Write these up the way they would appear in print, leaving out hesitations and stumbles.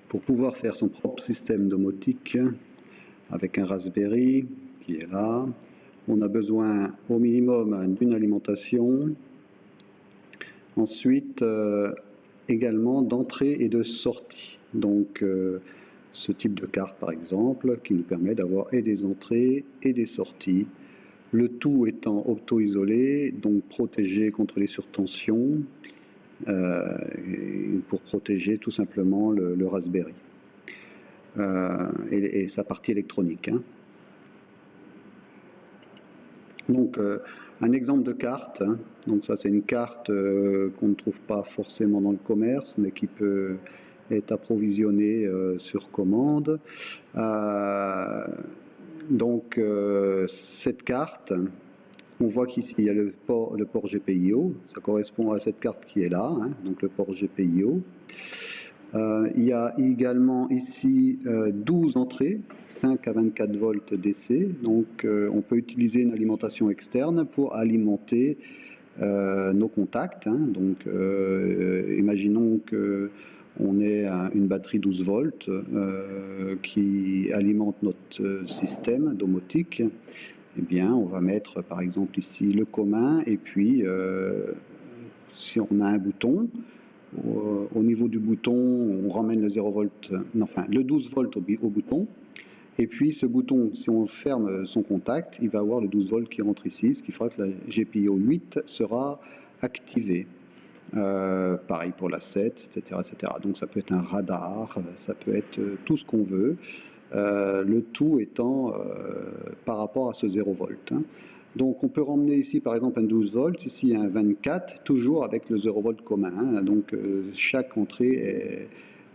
pour pouvoir faire son propre système domotique avec un Raspberry qui est là. On a besoin au minimum d'une alimentation. Ensuite, également d'entrée et de sortie. Donc, ce type de carte, par exemple, qui nous permet d'avoir et des entrées et des sorties. Le tout étant auto-isolé, donc protégé contre les surtensions, pour protéger tout simplement le Raspberry et sa partie électronique. Hein. Donc, un exemple de carte. Hein. Donc ça, c'est une carte qu'on ne trouve pas forcément dans le commerce, mais qui peut être approvisionnée sur commande. Donc, cette carte, on voit qu'ici, il y a le port GPIO. Ça correspond à cette carte qui est là, hein, donc le port GPIO. Il y a également ici 12 entrées, 5 à 24 volts DC. Donc, on peut utiliser une alimentation externe pour alimenter nos contacts. Hein. Donc, imaginons qu'on ait une batterie 12 volts qui alimente notre système domotique. Eh bien, on va mettre par exemple ici le commun et puis si on a un bouton, au niveau du bouton, on ramène le 0 volt, enfin le 12 volts au bouton. Et puis ce bouton, si on ferme son contact, il va avoir le 12 volts qui rentre ici, ce qui fera que la GPIO 8 sera activée. Pareil pour la 7, etc., etc. Donc ça peut être un radar, ça peut être tout ce qu'on veut. Le tout étant par rapport à ce 0 volt. Hein. Donc on peut ramener ici par exemple un 12 volts, ici un 24, toujours avec le 0 volt commun. Hein. Donc chaque entrée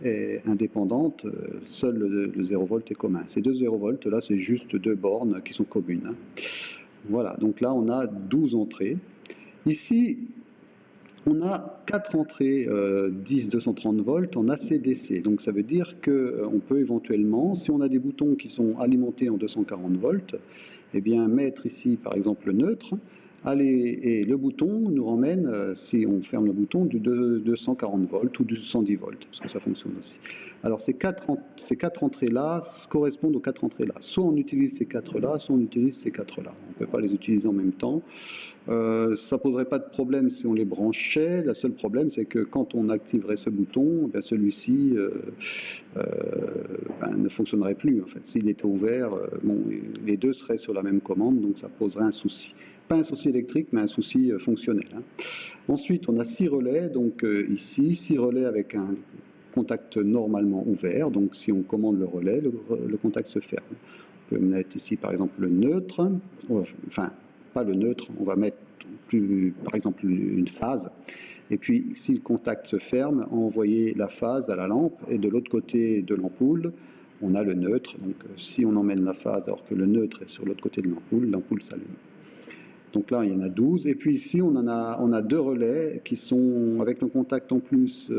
est indépendante, seul le 0 volt est commun. Ces deux 0 volts là, c'est juste deux bornes qui sont communes. Hein. Voilà, donc là on a 12 entrées. Ici, on a 4 entrées 10-230 volts en AC/DC. Donc ça veut dire qu'on peut éventuellement, si on a des boutons qui sont alimentés en 240 volts, eh bien mettre ici par exemple le neutre, et le bouton nous ramène, si on ferme le bouton, du 240 volts ou du 110 volts, parce que ça fonctionne aussi. Alors ces quatre entrées-là correspondent aux 4 entrées-là. Soit on utilise ces 4-là, soit on utilise ces 4-là. On ne peut pas les utiliser en même temps. Ça poserait pas de problème si on les branchait. Le seul problème, c'est que quand on activerait ce bouton, bien celui-ci ne fonctionnerait plus. En fait, s'il était ouvert, bon, les deux seraient sur la même commande, donc ça poserait un souci. Pas un souci électrique, mais un souci fonctionnel. Hein. Ensuite, on a 6 relais, donc ici, 6 relais avec un contact normalement ouvert. Donc, si on commande le relais, le contact se ferme. On peut mettre ici, par exemple, le neutre. Enfin, pas le neutre, on va mettre par exemple une phase. Et puis, si le contact se ferme, envoyer la phase à la lampe. Et de l'autre côté de l'ampoule, on a le neutre. Donc, si on emmène la phase alors que le neutre est sur l'autre côté de l'ampoule s'allume. Donc là, il y en a 12. Et puis ici, on a 2 relais qui sont avec le contact en plus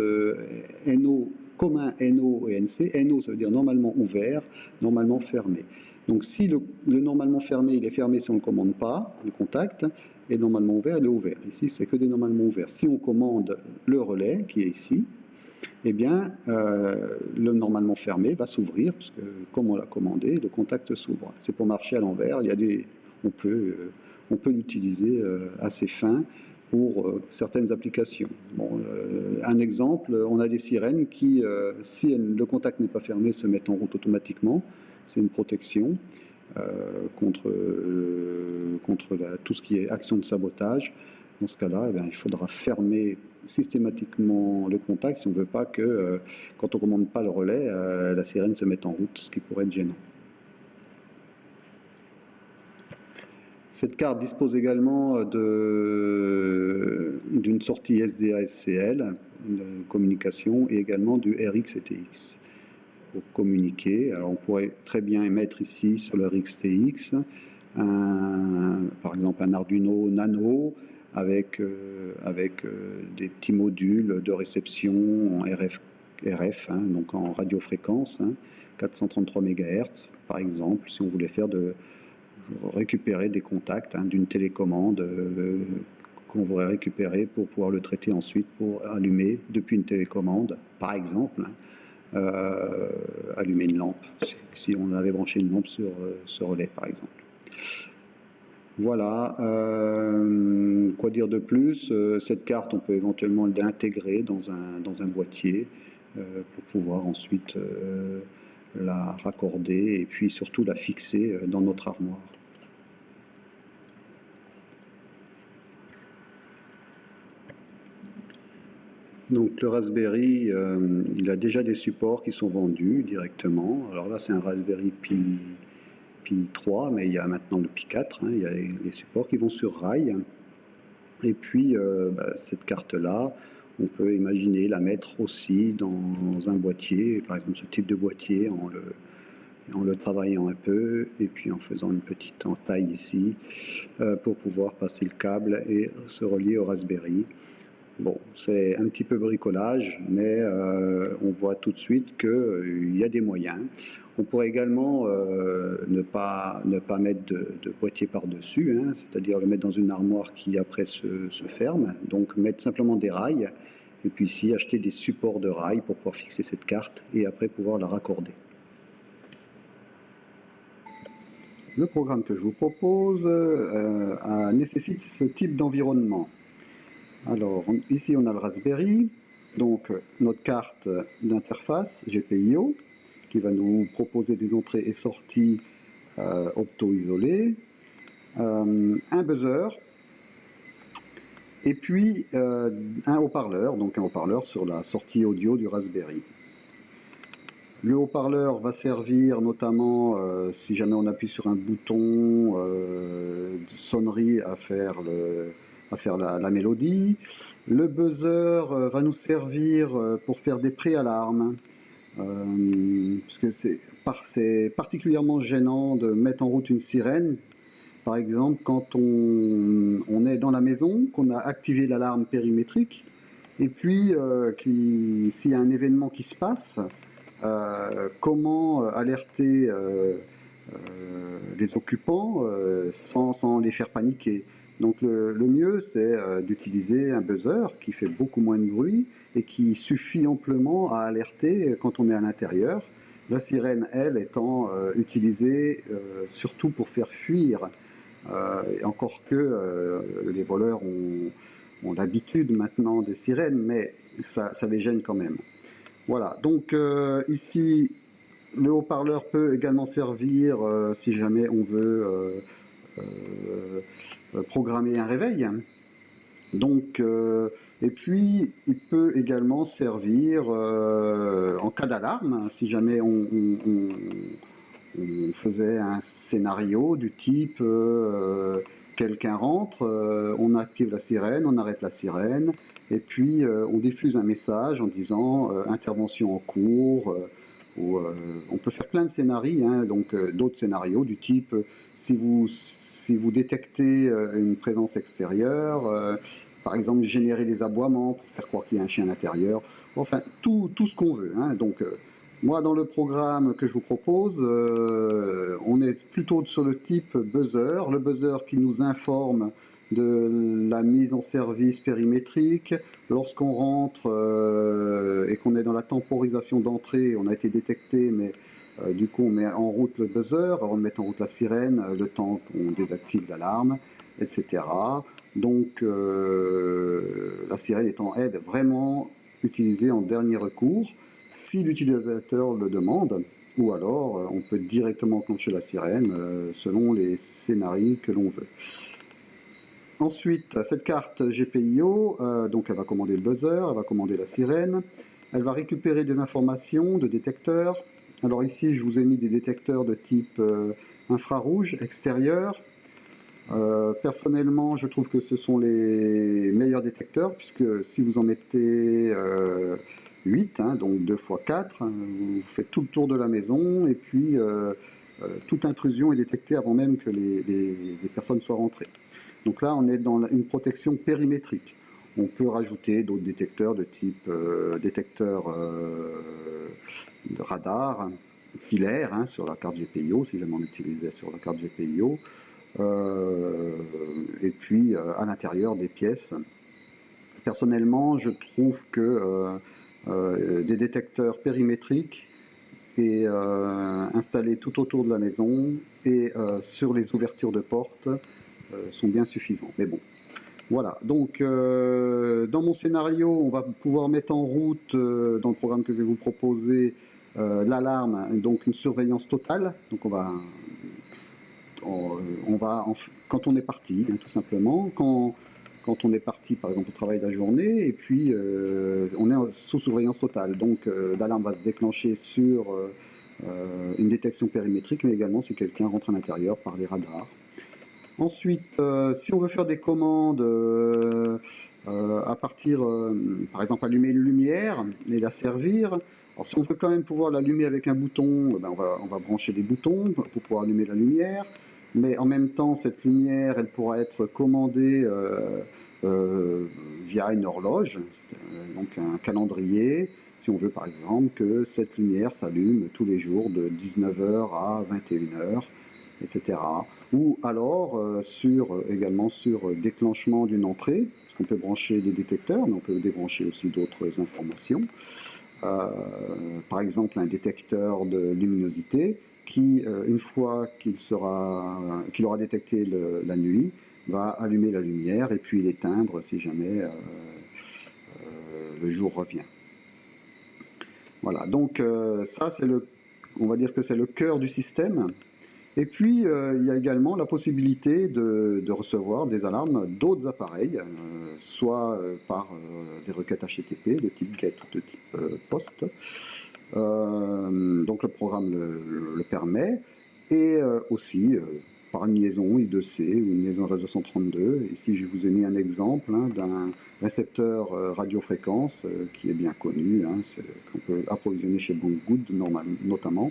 NO, commun NO et NC. NO, ça veut dire normalement ouvert, normalement fermé. Donc si le normalement fermé, il est fermé si on ne le commande pas, le contact, et normalement ouvert, il est ouvert. Ici, c'est que des normalement ouverts. Si on commande le relais, qui est ici, eh bien, le normalement fermé va s'ouvrir, parce que comme on l'a commandé, le contact s'ouvre. C'est pour marcher à l'envers. On peut l'utiliser assez fin pour certaines applications. Bon, un exemple, on a des sirènes qui, si le contact n'est pas fermé, se mettent en route automatiquement. C'est une protection contre tout ce qui est action de sabotage. Dans ce cas-là, il faudra fermer systématiquement le contact si on ne veut pas que, quand on ne commande pas le relais, la sirène se mette en route, ce qui pourrait être gênant. Cette carte dispose également d'une sortie SDA-SCL, de communication, et également du RX et TX pour communiquer. Alors on pourrait très bien mettre ici sur le RX-TX, par exemple un Arduino Nano avec des petits modules de réception en RF, hein, donc en radiofréquence, hein, 433 MHz par exemple, si on voulait récupérer des contacts d'une télécommande qu'on voudrait récupérer pour pouvoir le traiter ensuite pour allumer depuis une télécommande, par exemple, allumer une lampe, si on avait branché une lampe sur ce relais par exemple. Voilà, quoi dire de plus? Cette carte, on peut éventuellement l'intégrer dans un boîtier pour pouvoir ensuite la raccorder et puis surtout la fixer dans notre armoire. Donc le Raspberry, il a déjà des supports qui sont vendus directement. Alors là, c'est un Raspberry Pi 3, mais il y a maintenant le Pi 4, hein, il y a les supports qui vont sur rail. Et puis cette carte-là, on peut imaginer la mettre aussi dans un boîtier, par exemple ce type de boîtier, en le travaillant un peu et puis en faisant une petite entaille ici pour pouvoir passer le câble et se relier au Raspberry. Bon, c'est un petit peu bricolage, mais on voit tout de suite qu'il y a des moyens. On pourrait également ne pas mettre de boîtier par-dessus, hein, c'est-à-dire le mettre dans une armoire qui après se ferme, donc mettre simplement des rails, et puis ici acheter des supports de rails pour pouvoir fixer cette carte et après pouvoir la raccorder. Le programme que je vous propose nécessite ce type d'environnement. Alors ici on a le Raspberry, donc notre carte d'interface GPIO qui va nous proposer des entrées et sorties opto-isolées, un buzzer et puis un haut-parleur, donc un haut-parleur sur la sortie audio du Raspberry. Le haut-parleur va servir notamment si jamais on appuie sur un bouton de sonnerie à faire la mélodie. Le buzzer va nous servir pour faire des préalarmes, parce que c'est particulièrement gênant de mettre en route une sirène. Par exemple, quand on est dans la maison, qu'on a activé l'alarme périmétrique, et puis s'il y a un événement qui se passe, comment alerter les occupants sans les faire paniquer. Donc le mieux, c'est d'utiliser un buzzer qui fait beaucoup moins de bruit et qui suffit amplement à alerter quand on est à l'intérieur. La sirène, elle, étant utilisée surtout pour faire fuir, encore que les voleurs ont l'habitude maintenant des sirènes, mais ça les gêne quand même. Voilà, donc ici, le haut-parleur peut également servir si jamais on veut programmer un réveil. Donc, et puis, il peut également servir en cas d'alarme, si jamais on faisait un scénario du type quelqu'un rentre, on active la sirène, on arrête la sirène, et puis on diffuse un message en disant intervention en cours, ou on peut faire plein de scénarios, hein, donc d'autres scénarios du type si vous détectez une présence extérieure, par exemple générer des aboiements pour faire croire qu'il y a un chien à l'intérieur, enfin tout ce qu'on veut, hein, donc moi, dans le programme que je vous propose, on est plutôt sur le type buzzer, le buzzer qui nous informe de la mise en service périmétrique. Lorsqu'on rentre et qu'on est dans la temporisation d'entrée, on a été détecté, mais du coup on met en route le buzzer, on met en route la sirène, le temps qu'on désactive l'alarme, etc. Donc la sirène étant, elle, vraiment utilisée en dernier recours, si l'utilisateur le demande, ou alors on peut directement enclencher la sirène selon les scénarios que l'on veut. Ensuite, cette carte GPIO, donc elle va commander le buzzer, elle va commander la sirène, elle va récupérer des informations de détecteurs. Alors ici, je vous ai mis des détecteurs de type infrarouge extérieur. Personnellement, je trouve que ce sont les meilleurs détecteurs, puisque si vous en mettez 8, hein, donc 2 x 4, vous faites tout le tour de la maison, et puis toute intrusion est détectée avant même que les personnes soient rentrées. Donc là, on est dans une protection périmétrique. On peut rajouter d'autres détecteurs de type détecteur de radar, filaire, hein, sur la carte GPIO, si jamais on l'utilisait sur la carte GPIO, et puis à l'intérieur des pièces. Personnellement, je trouve que des détecteurs périmétriques et installés tout autour de la maison et sur les ouvertures de portes sont bien suffisants. Mais bon, voilà. Donc, dans mon scénario, on va pouvoir mettre en route, dans le programme que je vais vous proposer, l'alarme, donc une surveillance totale. Donc, quand on est parti, hein, tout simplement, quand on est parti, par exemple, au travail de la journée, et puis on est sous surveillance totale. Donc, l'alarme va se déclencher sur une détection périmétrique, mais également si quelqu'un rentre à l'intérieur par les radars. Ensuite, si on veut faire des commandes à partir, par exemple, allumer une lumière et la servir, alors si on veut quand même pouvoir l'allumer avec un bouton, ben on va brancher des boutons pour pouvoir allumer la lumière, mais en même temps, cette lumière, elle pourra être commandée via une horloge, donc un calendrier, si on veut par exemple que cette lumière s'allume tous les jours de 19h à 21h, etc. Ou alors également sur déclenchement d'une entrée, parce qu'on peut brancher des détecteurs, mais on peut débrancher aussi d'autres informations. Par exemple un détecteur de luminosité qui, une fois qu'il aura détecté la nuit, va allumer la lumière et puis l'éteindre si jamais le jour revient. Voilà, donc ça on va dire que c'est le cœur du système. Et puis, il y a également la possibilité de recevoir des alarmes d'autres appareils, soit par des requêtes HTTP de type GET ou de type POST. Donc le programme le permet, et aussi par une liaison I2C ou une liaison réseau 132. Ici, je vous ai mis un exemple d'un récepteur radiofréquence qui est bien connu, qu'on peut approvisionner chez Banggood notamment.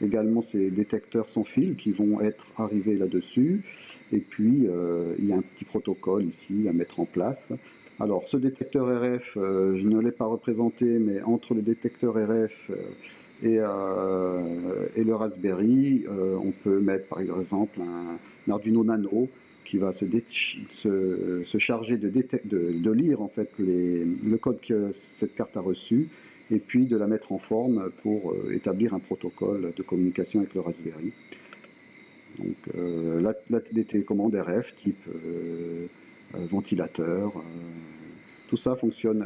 Également ces détecteurs sans fil qui vont être arrivés là-dessus. Et puis, il y a un petit protocole ici à mettre en place. Alors, ce détecteur RF, je ne l'ai pas représenté, mais entre le détecteur RF et le Raspberry, on peut mettre par exemple un Arduino Nano qui va se charger de lire en fait le code que cette carte a reçu, et puis de la mettre en forme pour établir un protocole de communication avec le Raspberry. Donc des télécommandes RF type ventilateur, tout ça fonctionne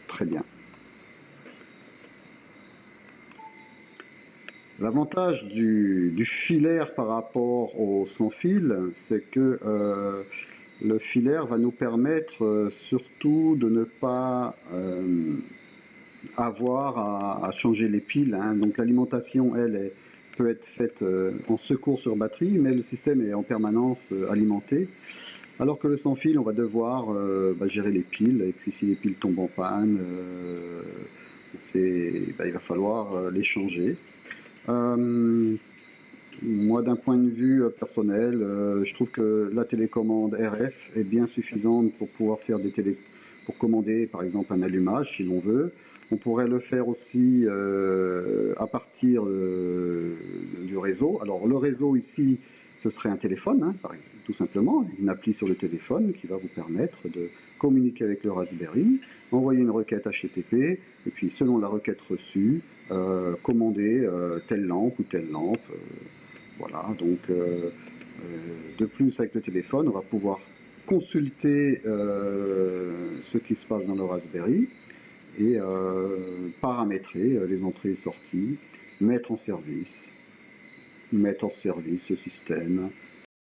très bien. L'avantage du filaire par rapport au sans fil, c'est que le filaire va nous permettre surtout de ne pas avoir à changer les piles. Donc l'alimentation, elle, peut être faite en secours sur batterie, mais le système est en permanence alimenté. Alors que le sans fil, on va devoir gérer les piles, et puis si les piles tombent en panne, il va falloir les changer. Moi, d'un point de vue personnel, je trouve que la télécommande RF est bien suffisante pour pouvoir faire pour commander par exemple un allumage si l'on veut. On pourrait le faire aussi à partir du réseau. Alors le réseau ici, ce serait un téléphone, tout simplement, une appli sur le téléphone qui va vous permettre de communiquer avec le Raspberry, envoyer une requête HTTP, et puis selon la requête reçue, commander telle lampe ou telle lampe. Voilà, donc de plus avec le téléphone, on va pouvoir consulter ce qui se passe dans le Raspberry et paramétrer les entrées et sorties, mettre en service le système,